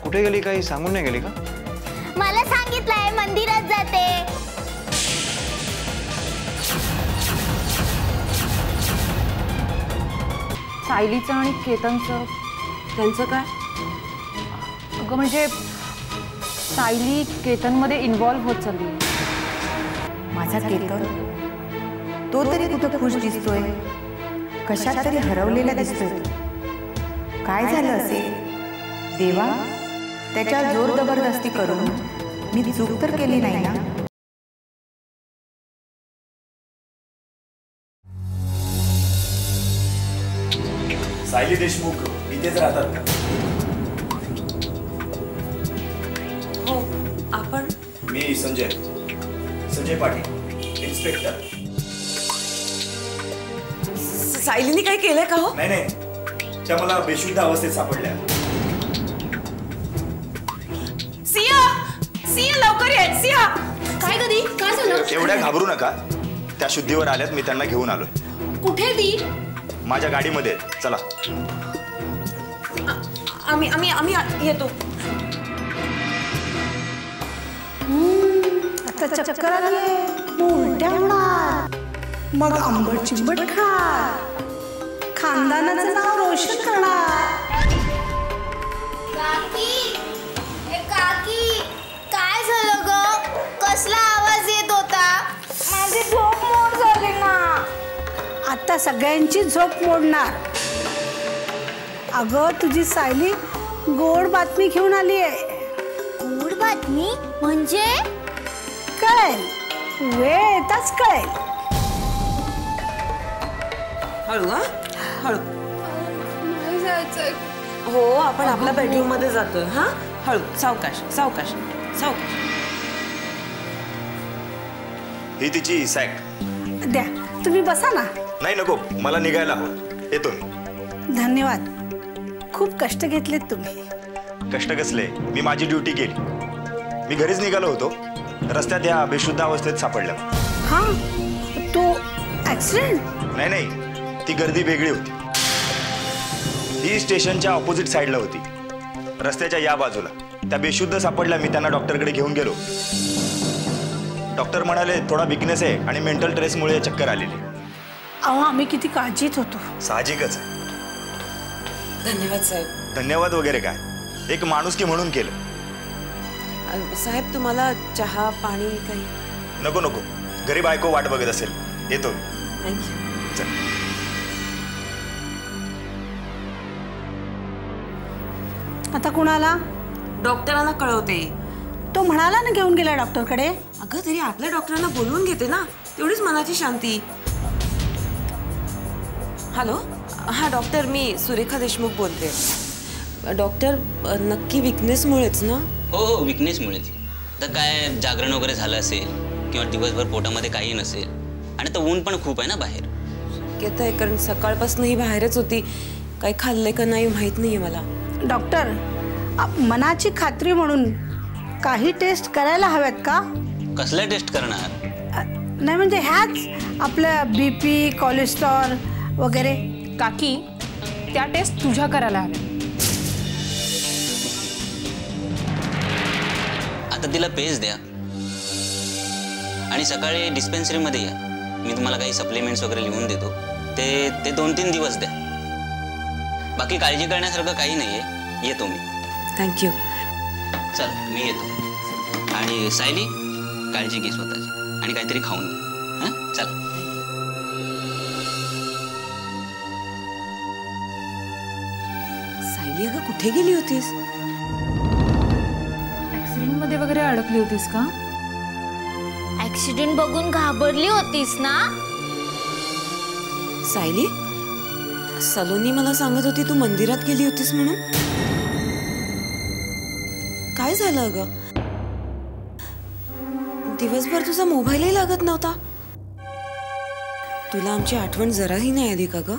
कुठे गेली? काही सांगून नाही गेली का? मला सांगितलंय मंदिरात जाते. सायलीचं आणि केतनचं त्यांचं काय? अगं म्हणजे सायली केतनमध्ये इन्व्हॉल्व होत चालली. माझा केतन तो तरी कुठं खुश दिसतोय, कशात तरी हरवलेला दिसतोय. काय झालं असेल? देवा, त्याच्या जोर जबरदस्ती करून मी चूक तर केली नाही ना? सायली देशमुख इथेच राहतात का? हो. आपण? मी संजय पाटील, इन्स्पेक्टर. सायलीने काही केलंय का हो? नाही, त्या मला बेशुद्ध अवस्थेत सापडल्या. सिया लवकर ये. सिया, काय कधी काय झालं? एवढ्या घाबरू नका. त्या शुद्धीवर आल्यात, मी त्यांना घेऊन आलो. कुठे ती? माझ्या गाडीमध्ये. चला. आम्ही येतो. आता चक्कर आली, उलट्या होणार, मग आंबट चिंबट खाणार, खानदानाचं नाव रोशन करणार. काकी काय झालं ग? कसला आवाज येत होता? माझी झोप मोड झाली ना. आता सगळ्यांची झोप मोडणार. अगं तुझी सायली गोड बातमी घेऊन आली आहे. गोड बातमी म्हणजे? कळेल, वेळ येताच कळेल. हळू. हळू. नाही जायचंय. हो, आपण आपल्या बेडरूम मध्ये जातोय. हा, हळू. सावकाश. ही तिची सॅक. द्या, तुम्ही बसा ना. नाही, नको, मला निघायला हवं. येतो मी. धन्यवाद. खूप कष्ट घेतलेत तुम्ही. कष्ट कसले? मी माझी ड्युटी केली. मी घरीच निघालो होतो, रस्त्यात या बेशुद्ध अवस्थेत सापडलं. हा, तो ऍक्सिडेंट? नाही, ती गर्दी वेगळी होती. ही स्टेशनच्या ऑपोजिट साईडला होती, रस्त्याच्या या बाजूला. त्या बेशुद्ध सापडल्या. मी त्यांना डॉक्टरकडे घेऊन गेलो. डॉक्टर म्हणाले थोडा विकनेस आहे आणि मेंटल स्ट्रेसमुळे चक्कर आलेली. अहो, आम्ही किती काळजीत होतो. साहजिकच आहे. धन्यवाद साहेब. धन्यवाद वगैरे काय, एक माणुसकी म्हणून केलं. साहेब, तुम्हाला चहा पाणी काही? नको, घरी बायको वाट बघत असेल. येतो मी. थँक्यू. चल. आता कुणाला? डॉक्टरांना कळवते. तो म्हणाला ना घेऊन गेला डॉक्टरकडे. अगं, तरी आपल्या डॉक्टरांना बोलवून घेते ना, तेवढीच मनाची शांती. हॅलो. हा डॉक्टर, मी सुरेखा देशमुख बोलते. डॉक्टर, नक्की विकनेसमुळेच ना? हो, विकनेसमुळेच. तर काय जागरण वगैरे झालं असेल किंवा दिवसभर पोटामध्ये काही नसेल. आणि तर ऊन पण खूप आहे ना बाहेर. शक्यता आहे, कारण सकाळपासूनही बाहेरच होती. काही खाल्लंय का नाही माहित नाहीये मला. डॉक्टर, मनाची खात्री म्हणून काही टेस्ट करायला हव्यात का? कसल्या टेस्ट करणार? नाही म्हणजे ह्याच आपलं BP, कोलेस्ट्रॉल वगैरे. काकी, त्या टेस्ट तुझ्या करायला हव्या. आता तिला पेज द्या आणि सकाळी डिस्पेन्सरीमध्ये या. मी तुम्हाला काही सप्लिमेंट्स वगैरे लिहून देतो. ते 2-3 दिवस द्या. बाकी काळजी करण्यासारखं काही नाहीये. येतो मी. थँक्यू. चल मी येतो. आणि सायली काळजी घे स्वतःची आणि काहीतरी खाऊन घे. हां चल. सायली अगं कुठे गेली होतीस? ऍक्सिडेंटमध्ये वगैरे अडकली होतीस का? ऍक्सिडेंट बघून घाबरली होतीस ना? सायली, सलोनी मला सांगत होती तू मंदिरात गेली होतीस म्हणून. काय झालं अगं? दिवसभर तुझा मोबाईलही लागत नव्हता. तुला आमची आठवण जराही नाही आली का ग?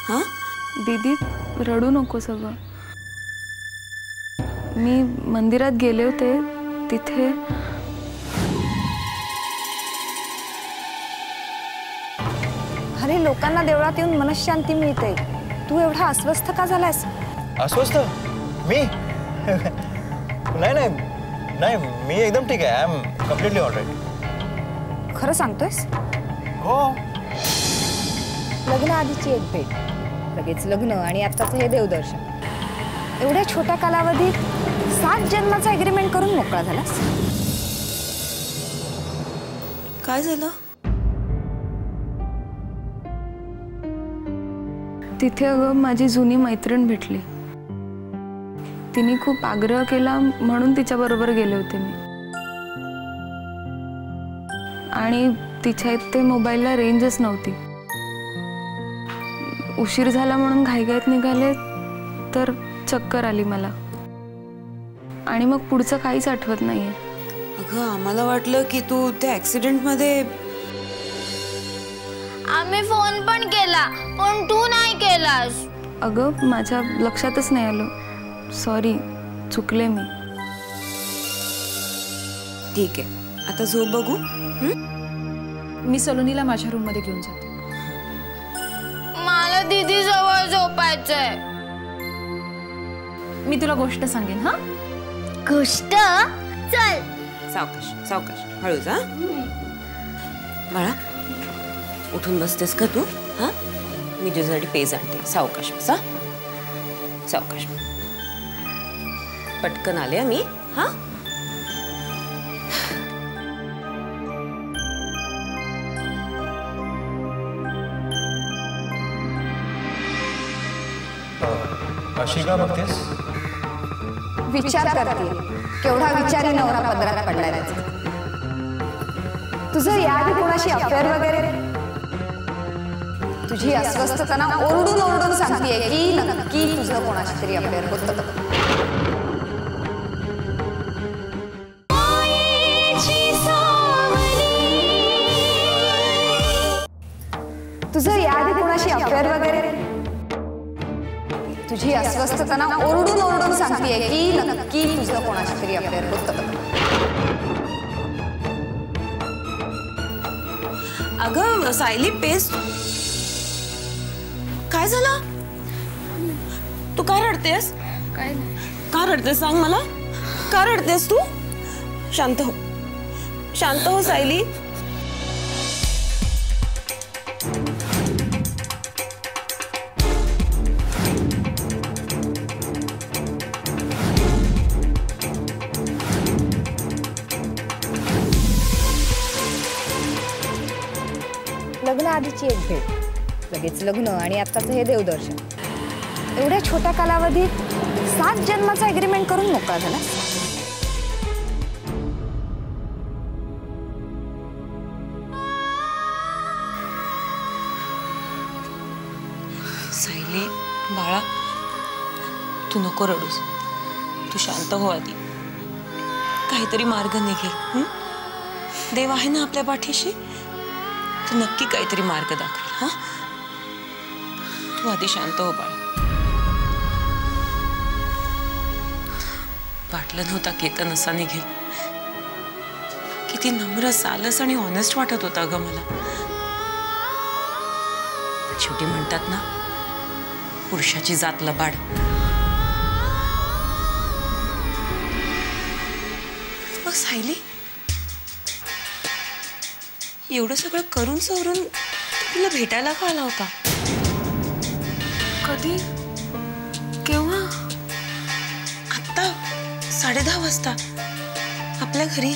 हा दीदी, रडू नको. सगळं मी मंदिरात गेले होते. तिथे अरे लोकांना देवळात येऊन मनशांती मिळते. तू एवढा अस्वस्थ का झालायस? अस्वस्थ? मी नाही नाही नाही, मी एकदम ठीक आहे. I am completely all right. खरं सांगतोयस? हो. लग्नाआधीची एक भेट, लगेच लग्न आणि आत्ताचं हे देवदर्शन. एवढ्या छोट्या कालावधीत 7 जन्माचा एग्रीमेंट करून मोकळा झालास. काय झालं? तिथे अगं माझी जुनी मैत्रीण भेटली. तिने खूप आग्रह केला म्हणून तिच्याबरोबर गेले होते मी. आणि तिच्या इथे मोबाईलला रेंजच नव्हती. उशीर झाला म्हणून घाईघाईत निघाले तर चक्कर आली मला. आणि मग पुढचं काहीच आठवत नाहीये. अगं आम्हाला वाटलं की तू त्या ऍक्सिडेंटमध्ये. आम्ही फोन पण केला पण तू नाही केलास. अगं माझ्या लक्षातच नाही आलं. सॉरी, चुकले मी. ठीक आहे, आता झोप बघू. मी सलोनीला माझ्या रूम मध्ये घेऊन जाते. मला दीदी जवळ झोपायचंय. मी तुला गोष्ट सांगेन. हा गोष्ट? चल. सावकाश सावकाश, हळूच. हा बाळा, उठून बसतेस का तू? हा मी तुझ्यासाठी पेज आणते. सावकाश बसा. सावकाश. पटकन आले मी. हा अशी का बघतेस? विचार करते केवढा विचारी नवरा पदरात पडलाय त्याचा. तुझं याआधी कोणाशी अफेअर वगैरे? तुझी अस्वस्थताना ओरडून ओरडून सांगतेय की नक्की तुझं कोणाशी तरी अफेअर होतं. तुझं याआधी कोणाशी अफेअर वगैरे? तुझी अस्वस्थताना ओरडून ओरडून सांगतेय की नक्की तुझं कोणाशी तरी अफेअर होतं. अगं सायली, पेस्ट काय झालं? तू काय रडतेस? काय का रडतेस सांग मला. का रडतेस तू? शांत हो, शांत हो सायली. लग्नाआधीची एक भेट, लगेच लग्न आणि आत्ताचं हे देवदर्शन. एवढ्या छोट्या कालावधीत 7 जन्माचा एग्रीमेंट करून मोकळा झाला. सायली बाळा, तू नको रडूस. तू शांत हो आधी. काहीतरी मार्ग निघेल. देव आहे ना आपल्या पाठीशी. तू नक्की काहीतरी मार्ग दाखवेल. हा तू आधी शांत हो बाळा. वाटलं नव्हता केतन असा निघेल. किती नम्र, सालस आणि ऑनेस्ट वाटत होता ग मला. शेवटी म्हणतात ना, पुरुषाची जात लबाड. मग सायली, एवढं सगळं करून सवरून तुला भेटायला का आला होता? कधी? केव्हा? आत्ता 10:30 वाजता आपल्या घरी.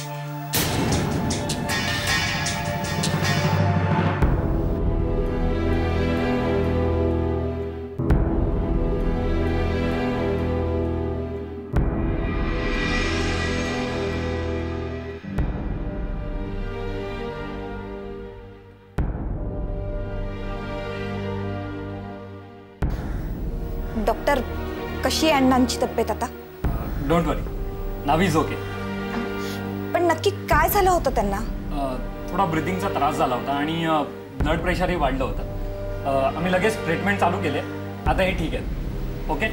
डॉक्टर, कशी आहे अण्णांची तब्येत आता? Don't worry, now is okay. पण नक्की काय झालं होतं त्यांना? थोडा ब्रिथिंगचा त्रास झाला होता आणि ब्लड प्रेशरही वाढलं होतं. आम्ही लगेच ट्रीटमेंट चालू केले. आता हे ठीक आहे. ओके,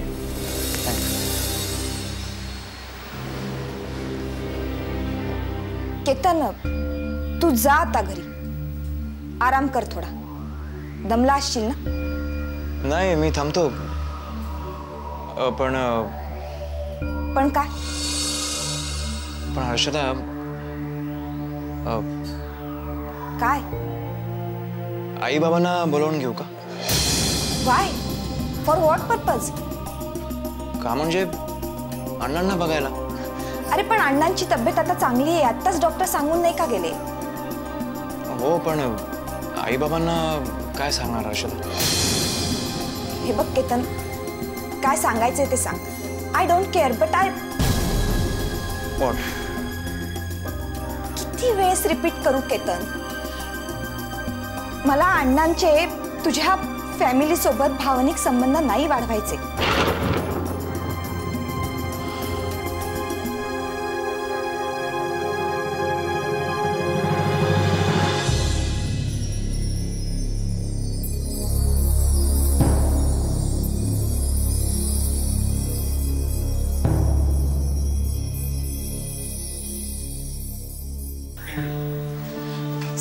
केतन, तू जा आता घरी, आराम कर थोडा. दमला असशील ना? नाही, मी थांबतो. पण काय? पण हर्षदा, काय? आई बाबांना बोलावून घेऊ का? वाय? For what purpose? का म्हणजे अण्णांना बघायला. अरे पण अण्णांची तब्येत आता चांगली आहे, आत्ताच डॉक्टर सांगून नाही का गेले? हो, पण आई बाबांना काय सांगणार हर्षदा? हे बघ केतन, काय सांगायचंय ते सांग. I don't care, but what? किती वेळेस रिपीट करू केतन? मला अण्णांचे तुझ्या फॅमिली सोबत भावनिक संबंध नाही वाढवायचे.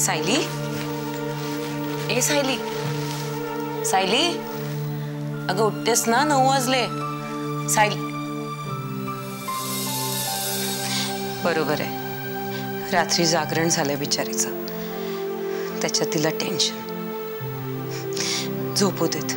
सायली, ए सायली, सायली, अगं उठतेस ना? 9 वाजले. सायली, बरोबर आहे, रात्री जागरण झालंय बिचारीचं, त्याच्यात तिला टेन्शन. झोपू देत.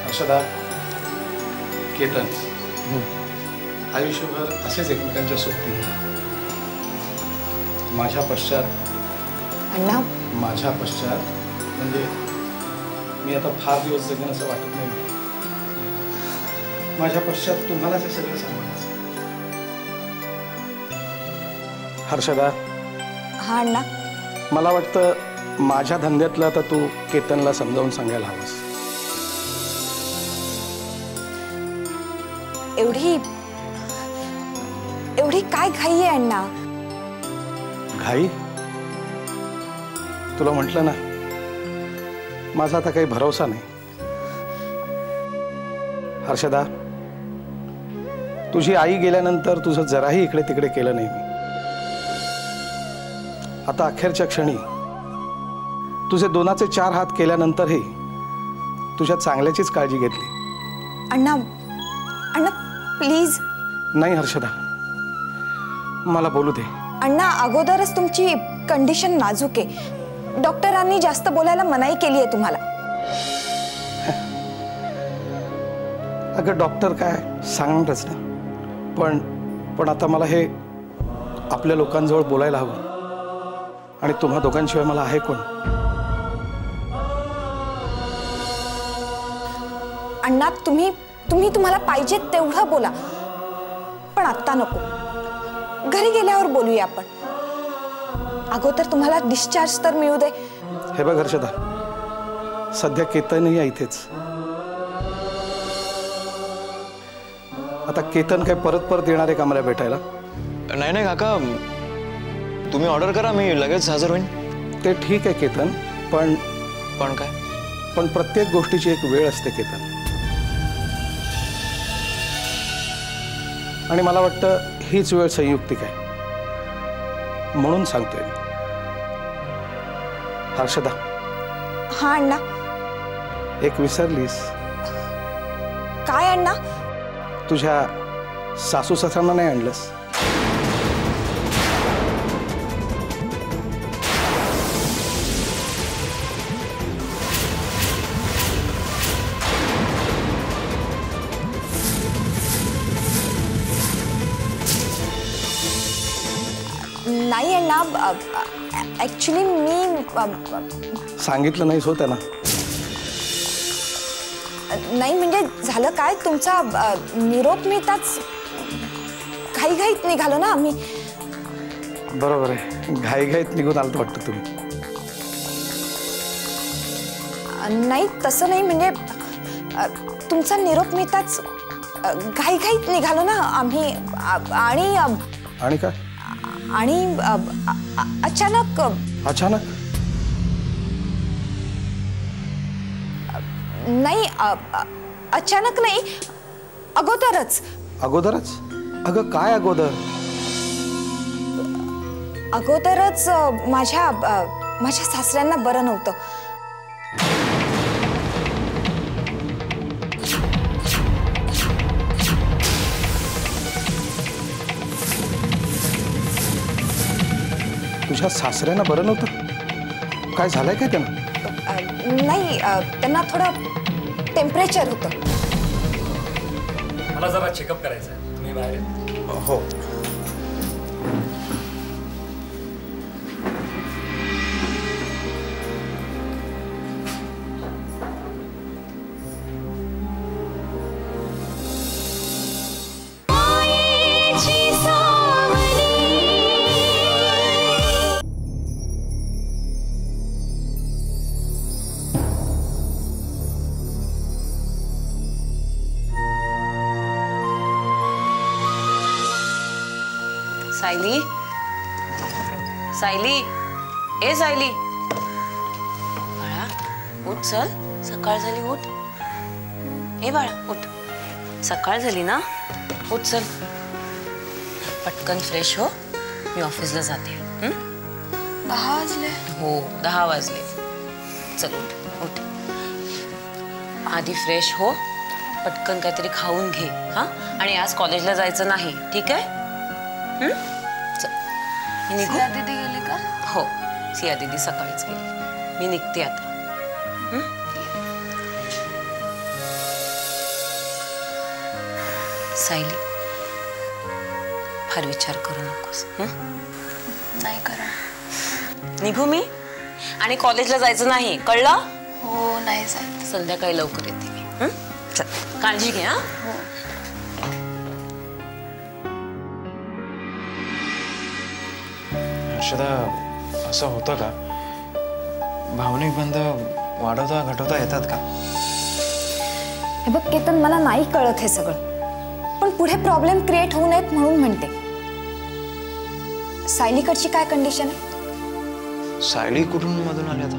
हर्षदा, केतन आयुष्यभर असेच एकमेकांच्या सोबती. माझ्या पश्चात म्हणजे मी आता फार दिवस जगेन असं वाटत नाही. माझ्या पश्चात तुम्हालाच हे सगळं सांभाळायचं. हर्षदा. हा अण्णा. मला वाटतं माझ्या धंद्यातलं आता तू केतनला समजावून सांगायला हवंस. एवढी काय घाई आहे अण्णा? घाई? तुला म्हटलं ना, माझा आता काही भरोसा नाही. हर्षदा, तुझी आई गेल्यानंतर तुझं जराही इकडे तिकडे केलं नाही मी. आता अखेरच्या क्षणी तुझे 2चे 4 हात केल्यानंतरही तुझ्या चांगल्याचीच काळजी घेतली. अण्णा, अण्णा प्लीज. नाही हर्षदा, मला बोलू दे. अण्णा, अगोदरच तुमची कंडिशन नाजूक आहे. डॉक्टरांनी जास्त बोलायला मनाई केली आहे तुम्हाला. अगं डॉक्टर काय सांगणारच ना, पण आता मला हे आपल्या लोकांजवळ बोलायला हवं. आणि तुम्हा दोघांशिवाय मला आहे कोण? अण्णा, तुम्हाला पाहिजे तेवढं बोला, पण आत्ता नको. घरी गेल्यावर बोलूया आपण. अगोदर तुम्हाला डिस्चार्ज तर मिळू दे. हे बघ हर्षदा, सध्या केतनही आहे इथेच. आता केतन काय परत येणार आहे का मला भेटायला? नाही काका, तुम्ही ऑर्डर करा, मी लगेच हजर होईन. ते ठीक आहे केतन, पण पण काय? पण प्रत्येक गोष्टीची एक वेळ असते केतन. आणि मला वाटतं हीच वेळ संयुक्तिक आहे, म्हणून सांगतोय मी. हर्षदा. हा अण्णा. एक विसरलीस. काय अण्णा? तुझ्या सासू सासऱ्यांना नाही आणलंस. नाही अण्णा, ऍक्च्युली मी सांगितलं नाहीस हो त्यांना. नाही म्हणजे झालं काय, तुमचा निरोप मिळताच घाईघाईत निघालो ना आम्ही. बरोबर आहे, घाईघाईत निघून आलं वाटतं तुम्ही. नाही तसं नाही, म्हणजे तुमचा निरोप मिळताच घाईघाईत निघालो ना आम्ही. आणि काय? आणि अचानक नाही, अचानक नाही, अगोदरच. अगं काय अगोदर? अगोदरच माझ्या सासऱ्यांना बरं नव्हतं. तुझ्या सासऱ्यांना बरं नव्हतं? काय झालंय काय त्यांना? नाही, त्यांना थोडं टेम्परेचर होतं. मला जरा चेकअप करायचं आहे, तुम्ही बाहेर या. हो. सायली, सायली, ए सायली, बाळा उठ, चल, सकाळ झाली, उठ. ए बाळा उठ, सकाळ झाली ना, उठ चल, पटकन फ्रेश हो, मी ऑफिसला जाते. 10 वाजले? हो 10 वाजले. चल उठ उठ, आधी फ्रेश हो, पटकन काहीतरी खाऊन घे. हा, आणि आज कॉलेजला जायचं नाही, ठीक आहे? सिया दीदी गेली का? हो, सिया दीदी सकाळीच गेली. मी निघते आता. सायली, फार विचार करू नकोस. नाही करा. निघू मी, आणि कॉलेजला जायचं नाही, कळलं? हो, नाही जायचं. संध्याकाळी लवकर येते मी. चल, काळजी घे. हा. हर्षदा, असं होतं का? भावनिक बंध वाढवता घटवता येतात का? हे बघ केतन, मला नाही कळत हे सगळं, पण पुढे प्रॉब्लेम क्रिएट होऊ नयेत म्हणून म्हणते. सायलीकडची काय कंडिशन आहे? सायली कुठून मधून आली आता?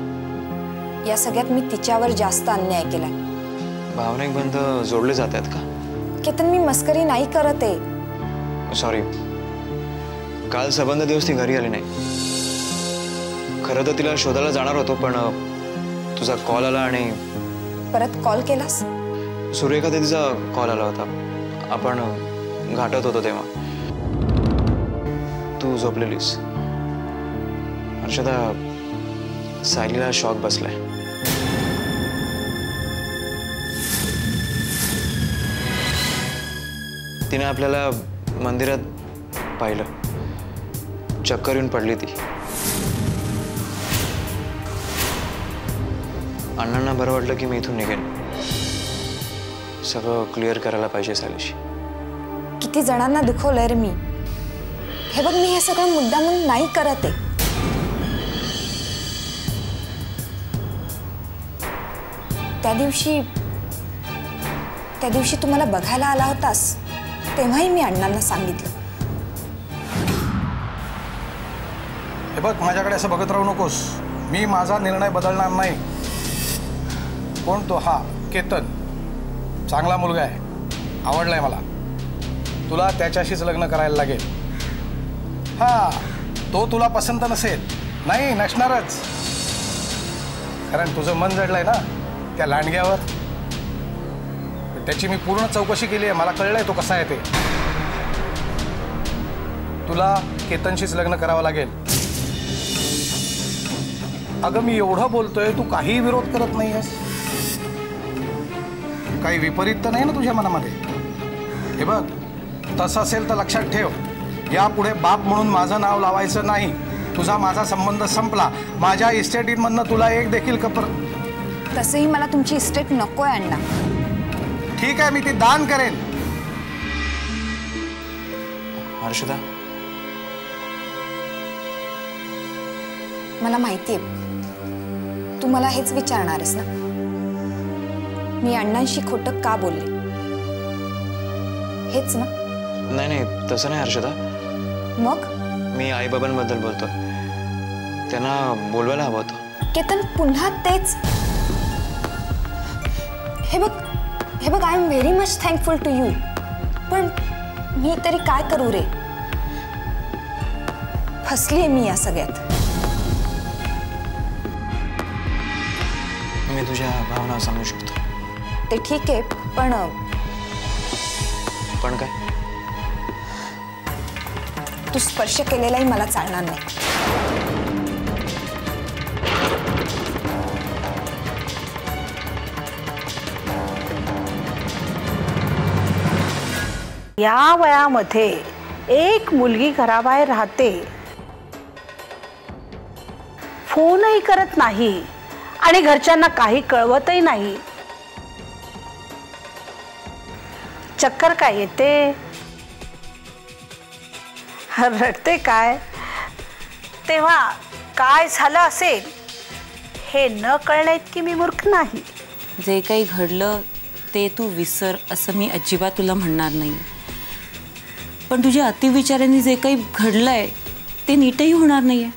या सगळ्यात मी तिच्यावर जास्त अन्याय केलाय. भावनिक बंध जोडले जात आहेत का? केतन, मी मस्करी नाही करत आहे. सॉरी, काल संबंध दिवस ती घरी आली नाही. खरं तर तिला शोधायला जाणार होतो, पण तुझा कॉल आला आणि परत कॉल केलास? सुरेखा दीदीचा कॉल आला होता. आपण घाटात होतो तेव्हा तू झोपलेलीस. हर्षदा, सायलीला शॉक बसलाय. तिने आपल्याला मंदिरात पाहिलं, चक्कर येऊन पडली ती. अण्णांना बरं वाटलं की मी इथून निघेन. सगळं क्लिअर करायला पाहिजे सायलीशी. किती जणांना दुखवलंय रे मी. हे बघ, मी हे सगळं मुद्दामून नाही करत आहे. त्या दिवशी तू मला बघायला आला होतास, तेव्हाही मी अण्णांना सांगितलं. बघ, माझ्याकडे असं बघत राहू नकोस. मी माझा निर्णय बदलणार नाही. कोण तो? हा केतन. चांगला मुलगा आहे, आवडलाय मला. तुला त्याच्याशीच लग्न करायला लागेल. हा, तो तुला पसंत नसेल, नाही नसणारच, कारण तुझं मन जडलंय ना त्या लांडग्यावर. त्याची मी पूर्ण चौकशी केली आहे, मला कळलंय तो कसा आहे ते. तुला केतनशीच लग्न करावं लागेल. अगं मी एवढं बोलतोय, तू काही विरोध करत नाहीयेस. काही विपरीत तर नाही ना तुझ्या मनामध्ये? हे बघ, तसं असेल तर लक्षात ठेव, यापुढे बाप म्हणून माझं नाव लावायचं नाही. तुझा माझा संबंध संपला. माझ्या इस्टेटीमधनं तुला एक देखील कपर. तसंही मला तुमची इस्टेट नकोय अण्णा. ठीक आहे, मी ती दान करेन. हर्षदा, मला माहितीये तू मला हेच विचारणारस ना, मी अण्णांशी खोटं का बोलले, हेच ना? नाही नाही, तसं नाही हर्षदा. मग मी आई बाबांबद्दल बोलतोय. त्यांना बोलवायला हवं होतं. केतन, पुन्हा तेच? हे बघ I am very much thankful to you, पण मी तरी काय करू रे? फसलीये मी या सगळ्यात. मी तुझ्या भावना समजू शकतो. ते ठीक आहे, पण काय? तू स्पर्श केलेलाही मला चालणार नाही. या वयामध्ये एक मुलगी घराबाहेर राहते, फोनही करत नाही आणि घरच्यांना काही कळवतही नाही. चक्कर काय येते, रडते काय, तेव्हा काय झालं असेल हे न कळण्या इतकी मी मूर्ख नाही. जे काही घडलं ते तू विसर असं मी अजिबात तुला म्हणणार नाही, पण तुझ्या अतिविचारांनी जे काही घडलंय ते नीटही होणार नाहीये.